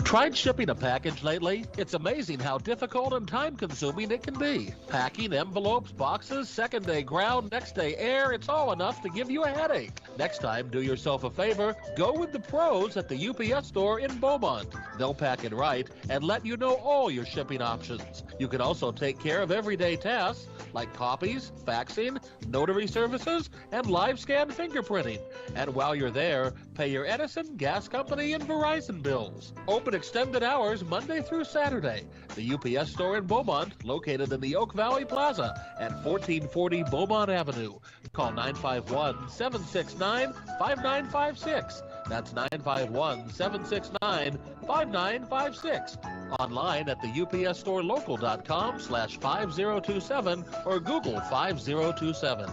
Tried shipping a package lately? It's amazing how difficult and time-consuming it can be. Packing envelopes, boxes, second-day ground, next-day air, it's all enough to give you a headache. Next time, do yourself a favor, go with the pros at the UPS store in Beaumont. They'll pack it right and let you know all your shipping options. You can also take care of everyday tasks like copies, faxing, notary services, and live scan fingerprinting. And while you're there, pay your Edison, gas company, and Verizon bills. Open extended hours Monday through Saturday. The UPS store in Beaumont, located in the Oak Valley Plaza at 1440 Beaumont Avenue. Call 951-769-5956. That's 951-769-5956. Online at the upsstorelocal.com/5027 or Google 5027.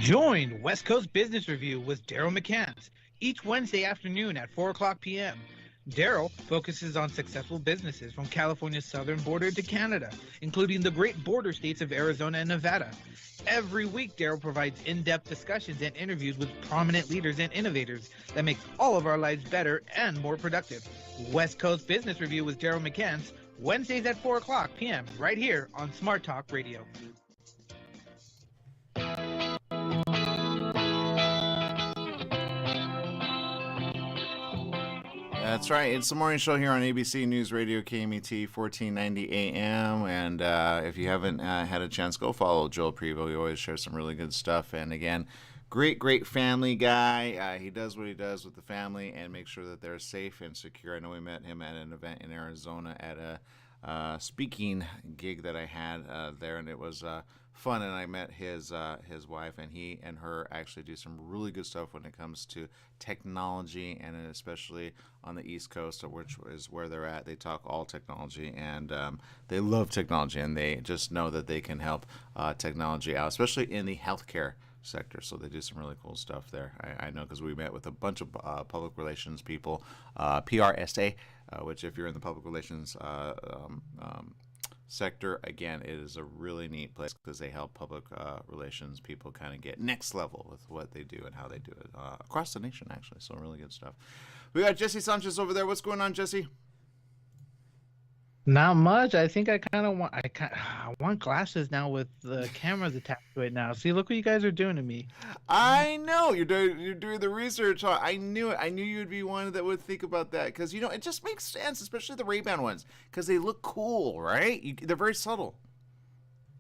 Join West Coast Business Review with Daryl McCants each Wednesday afternoon at 4 o'clock p.m. Daryl focuses on successful businesses from California's southern border to Canada, including the great border states of Arizona and Nevada. Every week, Daryl provides in-depth discussions and interviews with prominent leaders and innovators that makes all of our lives better and more productive. West Coast Business Review with Daryl McCants, Wednesdays at 4 o'clock p.m. right here on Smart Talk Radio. That's right. It's the morning show here on ABC News Radio, KMET 1490 AM. And if you haven't had a chance, go follow Joel Prevo. He always shares some really good stuff. And again, great family guy. He does what he does with the family and makes sure that they're safe and secure. I know we met him at an event in Arizona at a speaking gig that I had there, and it was fun. And I met his wife, and he and her actually do some really good stuff when it comes to technology, and especially on the East Coast, which is where they're at. They talk all technology, and they love technology, and they just know that they can help technology out, especially in the healthcare sector. So they do some really cool stuff there. I know because we met with a bunch of public relations people, PRSA, which if you're in the public relations sector, again, it is a really neat place because they help public relations people kind of get next level with what they do and how they do it across the nation, actually. So really good stuff. We got Jesse Sanchez over there. What's going on, Jesse? Not much. I think I want glasses now with the cameras attached to it now. See, look what you guys are doing to me. I know you're doing the research. I knew it. I knew you'd be one that would think about that because it just makes sense, especially the Ray-Ban ones, because they look cool, right? They're very subtle.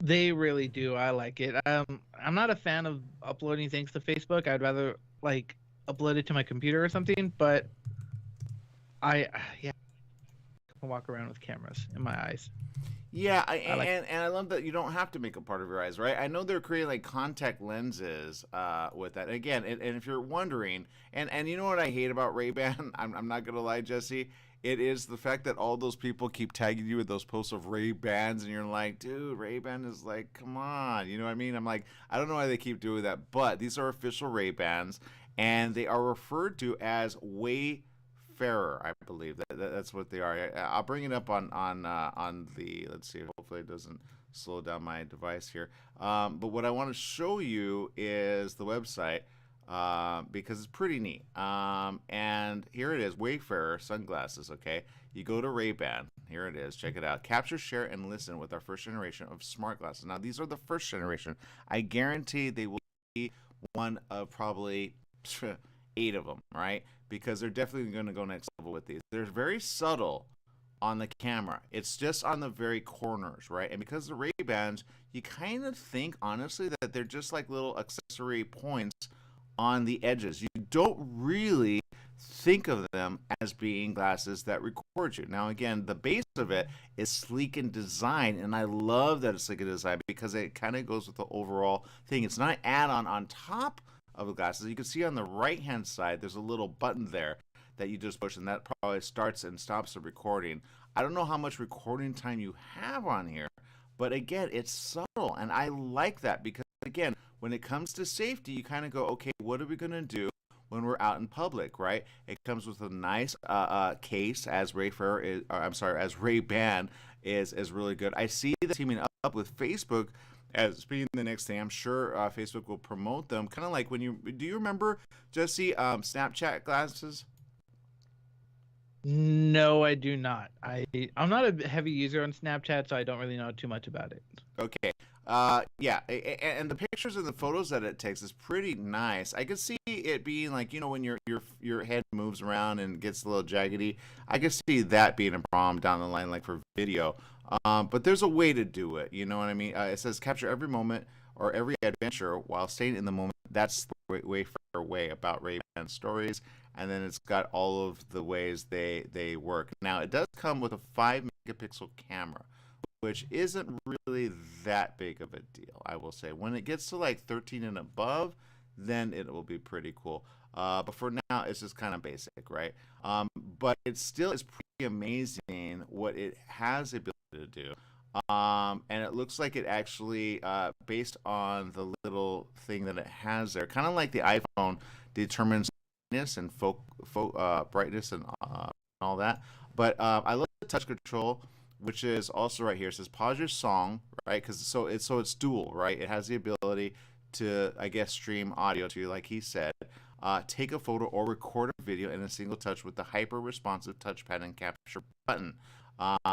They really do. I like it. I'm not a fan of uploading things to Facebook. I'd rather upload it to my computer or something. But I walk around with cameras in my eyes. Yeah, like and I love that you don't have to make it part of your eyes, right? I know they're creating like contact lenses with that. Again, and if you're wondering, and you know what I hate about Ray-Ban? I'm not gonna lie, Jesse. It is the fact that all those people keep tagging you with those posts of Ray-Bans, and you're like, dude, Ray-Ban is like, come on, you know what I mean? I'm like, I don't know why they keep doing that, but these are official Ray-Bans, and they are referred to as Wayfarer, I believe. That's what they are. I'll bring it up on the. Let's see. Hopefully, it doesn't slow down my device here. But what I want to show you is the website because it's pretty neat. And here it is, Wayfarer sunglasses. Okay, you go to Ray-Ban. Here it is. Check it out. Capture, share, and listen with our first generation of smart glasses. Now, these are the first generation. I guarantee they will be one of probably 8 of them, right? Because they're definitely going to go next level with these. They're very subtle on the camera. It's just on the very corners, right? And because the Ray-Bans, you kind of think, honestly, that they're just like little accessory points on the edges. You don't really think of them as being glasses that record you. Now, again, the base of it is sleek in design, and I love that it's sleek in design because it kind of goes with the overall thing. It's not an add-on on top of the glasses. You can see on the right-hand side, there's a little button there that you just push, and that probably starts and stops the recording. I don't know how much recording time you have on here, but again, it's subtle, and I like that because, again, when it comes to safety, you kind of go, okay, what are we going to do when we're out in public, right? It comes with a nice case, as as Ray-Ban is really good. I see that teaming up with Facebook as being the next thing. I'm sure Facebook will promote them. Kind of like when do you remember, Jesse, Snapchat glasses? No, I do not. I'm not a heavy user on Snapchat, so I don't really know too much about it. Okay. Yeah, and the pictures and the photos that it takes is pretty nice. I could see it being like, you know, when your head moves around and gets a little jaggedy. I could see that being a problem down the line, like for video. But there's a way to do it. You know what I mean? It says capture every moment or every adventure while staying in the moment. That's the Wayfarer way about Ray-Ban stories. And then it's got all of the ways they work. Now, it does come with a 5-megapixel camera, which isn't really that big of a deal, I will say. When it gets to like 13 and above, then it will be pretty cool. But for now, it's just kind of basic, right? But it still is pretty amazing what it has the ability to do. And it looks like it actually, based on the little thing that it has there, kind of like the iPhone determines brightness and brightness and all that. But I love the touch control, which is also right here. It says pause your song, right? Because it's dual, right? It has the ability to, I guess, stream audio to you, like he said. Take a photo or record a video in a single touch with the hyper-responsive touchpad and capture button.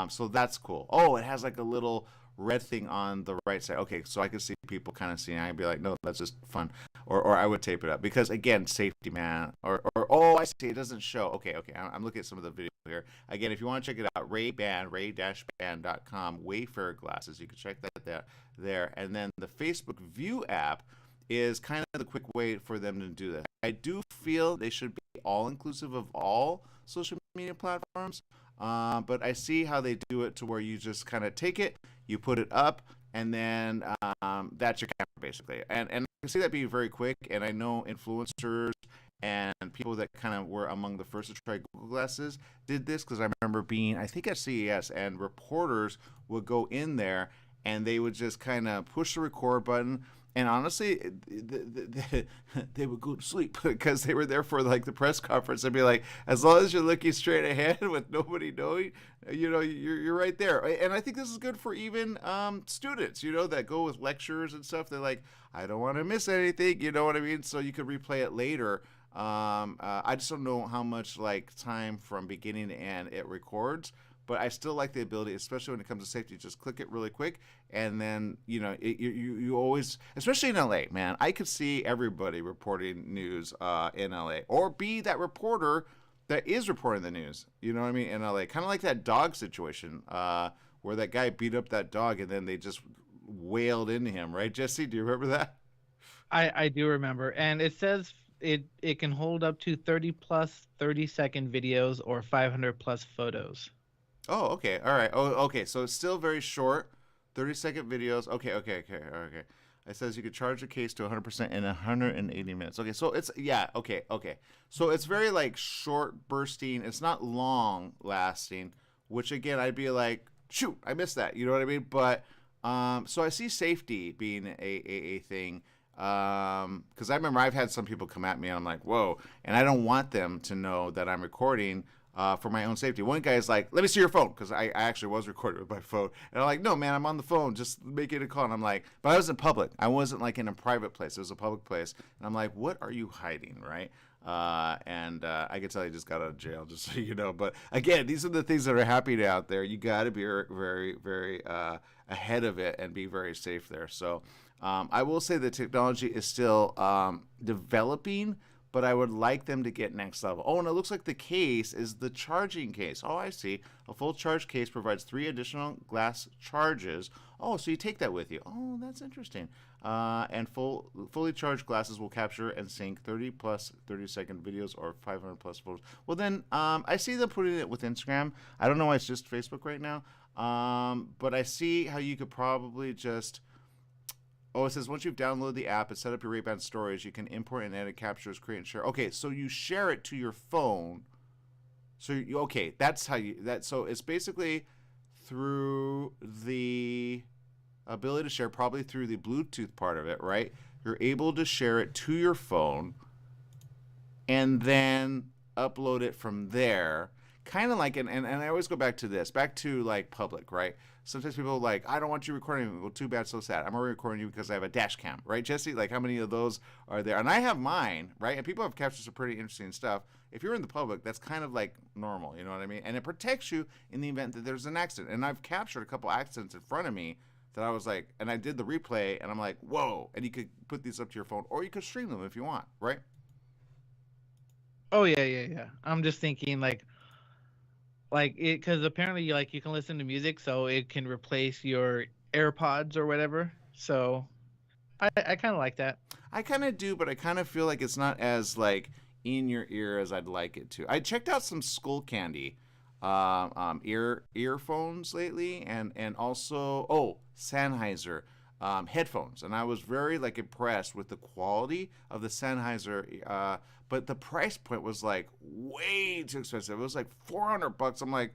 So that's cool. Oh, it has like a little red thing on the right side. Okay, so I could see people kind of seeing it. I'd be like, no, that's just fun. Or I would tape it up because, again, safety, man. Or oh, I see, it doesn't show. Okay, I'm looking at some of the video here. Again, if you want to check it out, Ray-Ban, ray-ban.com, Wayfarer glasses. You can check that there. And then the Facebook View app is kind of the quick way for them to do that. I do feel they should be all-inclusive of all social media platforms. But I see how they do it to where you just kind of take it, you put it up, and then that's your camera basically. And I can see that being very quick. And I know influencers and people that kind of were among the first to try Google Glasses did this because I remember being, I think at CES, and reporters would go in there and they would just kind of push the record button. And honestly, they would go to sleep because they were there for like the press conference. They'd be like, as long as you're looking straight ahead with nobody knowing, you know, you're right there. And I think this is good for even students, you know, that go with lectures and stuff. They're like, I don't want to miss anything, you know what I mean? So you could replay it later. I just don't know how much like time from beginning to end it records. But I still like the ability, especially when it comes to safety, just click it really quick, and then, you know, you always, especially in LA, man, I could see everybody reporting news in LA, or be that reporter that is reporting the news, you know what I mean, in LA. Kind of like that dog situation where that guy beat up that dog, and then they just wailed into him, right, Jesse? Do you remember that? I do remember, and it says it can hold up to 30+ 30-second videos or 500+ photos. Oh, okay. All right. Oh, okay. So it's still very short, 30-second videos. Okay. It says you could charge the case to 100% in 180 minutes. Okay, so it's okay. So it's very like short bursting. It's not long lasting, which again I'd be like, shoot, I missed that. You know what I mean? But so I see safety being a thing. Because I remember I've had some people come at me and I'm like, whoa, and I don't want them to know that I'm recording. For my own safety. One guy is like, let me see your phone, because I actually was recording with my phone. And I'm like, no, man, I'm on the phone. Just make it a call. And I'm like, but I was in public. I wasn't like in a private place. It was a public place. And I'm like, what are you hiding, right? And I can tell you just got out of jail, just so you know. But again, these are the things that are happening out there. You got to be very, very ahead of it and be very safe there. So I will say the technology is still developing, but I would like them to get next level. Oh, and it looks like the case is the charging case. Oh, I see. A full charge case provides 3 additional glass charges. Oh, so you take that with you. Oh, that's interesting. And fully charged glasses will capture and sync 30 plus 30-second videos or 500 plus photos. Well, then I see them putting it with Instagram. I don't know why it's just Facebook right now. But I see how you could probably just... Oh, it says once you've downloaded the app and set up your Ray-Ban storage, you can import and edit captures, create and share. Okay, so you share it to your phone. So okay, that's how you so it's basically through the ability to share, probably through the Bluetooth part of it, right? You're able to share it to your phone and then upload it from there. Kind of like, and I always go back to this, back to like public, right? Sometimes people are like, I don't want you recording me. Well, too bad, so sad. I'm already recording you because I have a dash cam, right, Jesse? Like, how many of those are there? And I have mine, right? And people have captured some pretty interesting stuff. If you're in the public, that's kind of like normal, you know what I mean? And it protects you in the event that there's an accident. And I've captured a couple accidents in front of me that I was like, and I did the replay, and I'm like, whoa. And you could put these up to your phone, or you could stream them if you want, right? Oh, yeah. I'm just thinking, like it, because apparently like you can listen to music, so it can replace your AirPods or whatever. So I kind of like that. I kind of do, but I kind of feel like it's not as like in your ear as I'd like it to. I checked out some Skull Candy earphones lately, and also Sennheiser headphones, and I was very like impressed with the quality of the Sennheiser. But the price point was like way too expensive. It was like $400. I'm like,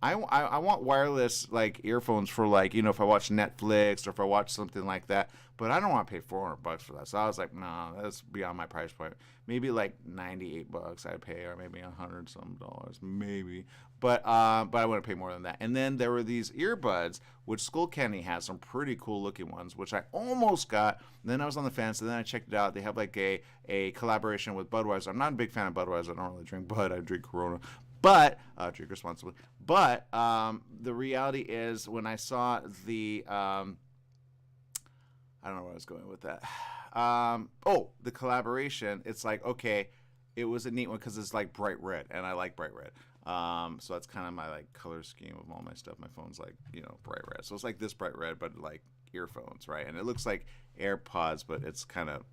I want wireless like earphones for like, you know, if I watch Netflix or if I watch something like that. But I don't want to pay $400 for that. So I was like, no, that's beyond my price point. Maybe like $98 I'd pay, or maybe $100 some dollars, maybe. But I wouldn't pay more than that. And then there were these earbuds, which Skull Candy has some pretty cool looking ones, which I almost got. And then I was on the fence, and then I checked it out. They have like a collaboration with Budweiser. I'm not a big fan of Budweiser. I don't really drink Bud. I drink Corona. But drink responsibly. But the reality is, when I saw the I don't know where I was going with that. The collaboration. It's like, okay, it was a neat one because it's like bright red, and I like bright red. So that's kind of my like color scheme of all my stuff. My phone's like, you know, bright red. So it's like this bright red, but like earphones, right? And it looks like AirPods, but it's kind of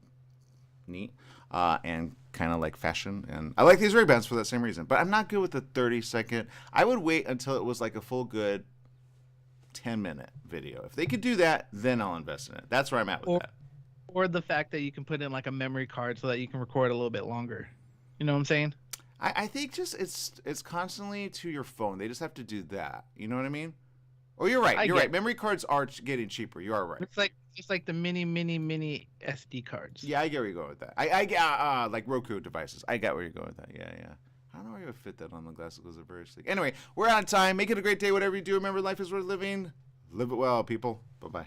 neat and kind of like fashion. And I like these Ray-Bans for that same reason. But I'm not good with the 30-second. I would wait until it was like a full good 10-minute video. If they could do that, then I'll invest in it. That's where I'm at with that. Or the fact that you can put in like a memory card so that you can record a little bit longer. You know what I'm saying? I think just it's constantly to your phone. They just have to do that. You know what I mean? Oh, you're right. You're right. Memory cards are getting cheaper. You are right. It's like the mini SD cards. Yeah, I get where you're going with that. I get like Roku devices. I got where you're going with that. Yeah. I don't know where you would fit that on the glasses because they're very sleek. Anyway, we're out of time. Make it a great day. Whatever you do, remember life is worth living. Live it well, people. Bye-bye.